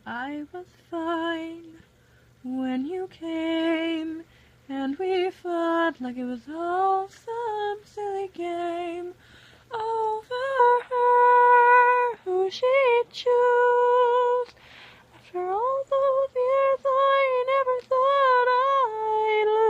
I was fine when you came, and we fought like it was all some silly game over her, who she'd choose. After all those years, I never thought I'd lose.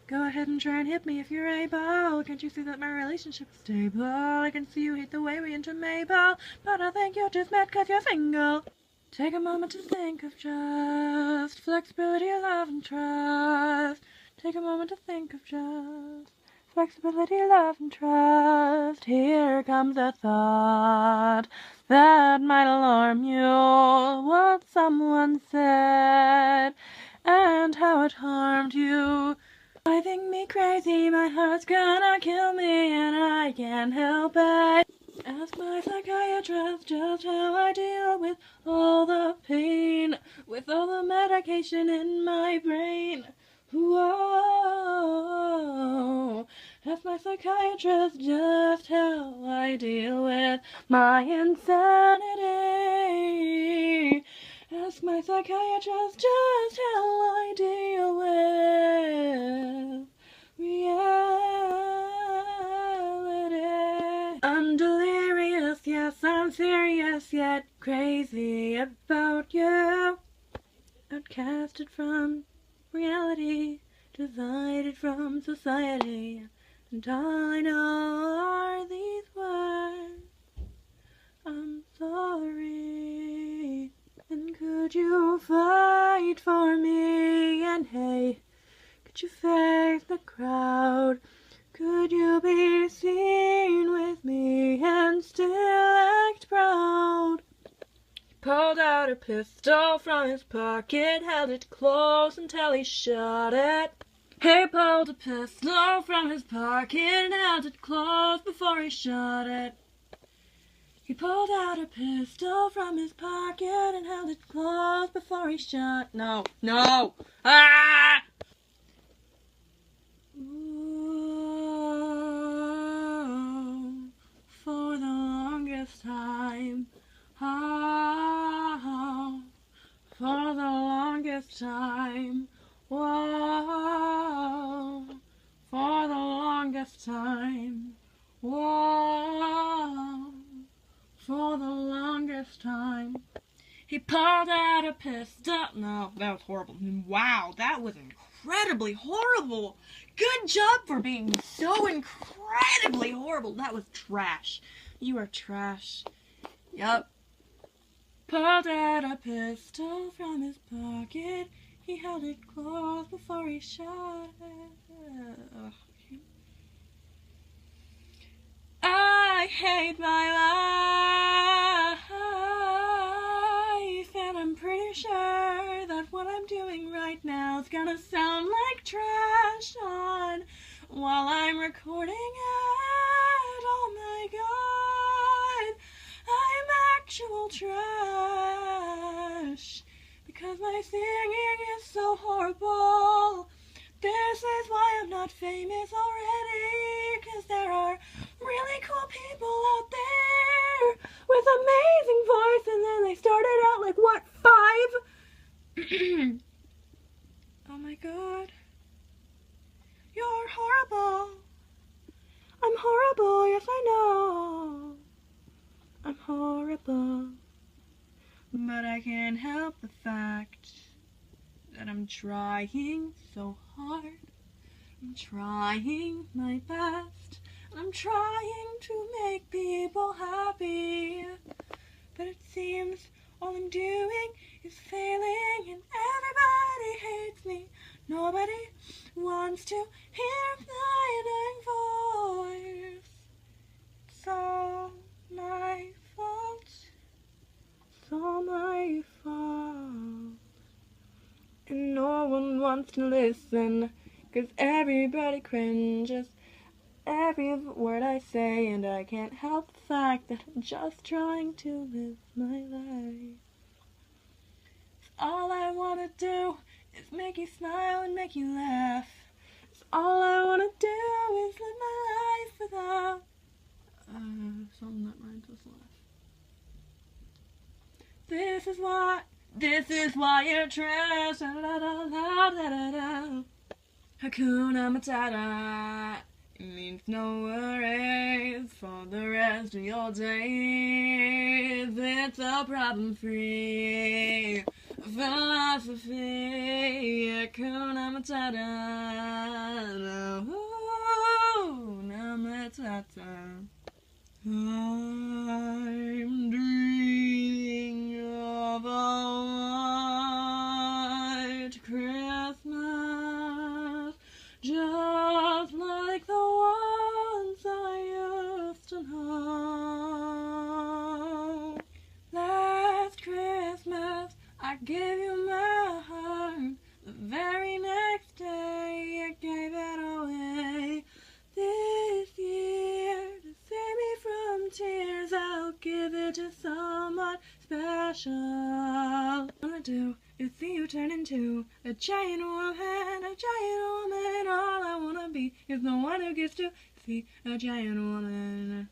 Go ahead and try and hit me if you're able. Can't you see that my relationship's stable? I can see you hate the way we intermingle, but I think you're just mad 'cause you're single. Take a moment to think of just flexibility, love, and trust. Take a moment to think of just flexibility, love, and trust. Here comes a thought that might alarm you. What someone said and how it harmed you. Driving me crazy, my heart's gonna kill me, and I can't help it. Ask my psychiatrist just how I deal with all the pain, with all the medication in my brain. Whoa. Ask my psychiatrist just how I deal with my insanity. Ask my psychiatrist just how I deal with reality. I'm delirious, yes, I'm serious, yet crazy about you. Outcasted from reality, divided from society, and all I know are these words: I'm sorry. And could you fight for me? And hey, could you face the crowd? Could you be seen with me and still act proud? He pulled out a pistol from his pocket, held it close until he shot it. He pulled a pistol from his pocket and held it close before he shot it. He pulled out a pistol from his pocket and held it close before he shot. No. Ah! Ooh, for the longest time. Oh, for the longest time. Whoa, for the longest time. Whoa, for the longest time. He pulled out a pistol. No, that was horrible. Wow, that was incredibly horrible. Good job for being so incredibly horrible. That was trash. You are trash. Yup. Pulled out a pistol from his pocket. He held it close before he shot it. I hate my life, and I'm pretty sure that what I'm doing right now is gonna sound like trash on while I'm recording it. Oh my god, I'm actual trash because my singing is so horrible. This is why I'm not famous already, 'cause there are really cool people out there with amazing voice, and then they started out like, what, 5? Oh my god. You're horrible. I'm horrible, yes I know. I'm horrible. But I can't help the fact that I'm trying so hard. I'm trying my best. I'm trying to make people happy. But it seems all I'm doing is failing, and everybody hates me. Nobody wants to hear my voice. It's all my fault. It's all my fault. And no one wants to listen, 'cause everybody cringes every word I say, and I can't help the fact that I'm just trying to live my life. All I wanna do is make you smile and make you laugh. All I wanna do is live my life without something that rhymes with laugh. This is why you're trash. Da, da, da, da, da, da, da. Hakuna Matata. It means no worries for the rest of your days. It's a problem-free philosophy. Hakuna Matata. Hakuna Matata. I'm dreaming of a white Christmas, just like the ones I used to know. Last Christmas, I gave you my heart. The very next day, you gave it away. This year, to save me from tears, I'll give it to someone special. All I wanna do is see you turn into a giant woman, a giant woman. All I wanna be is the one who gets to see a giant woman.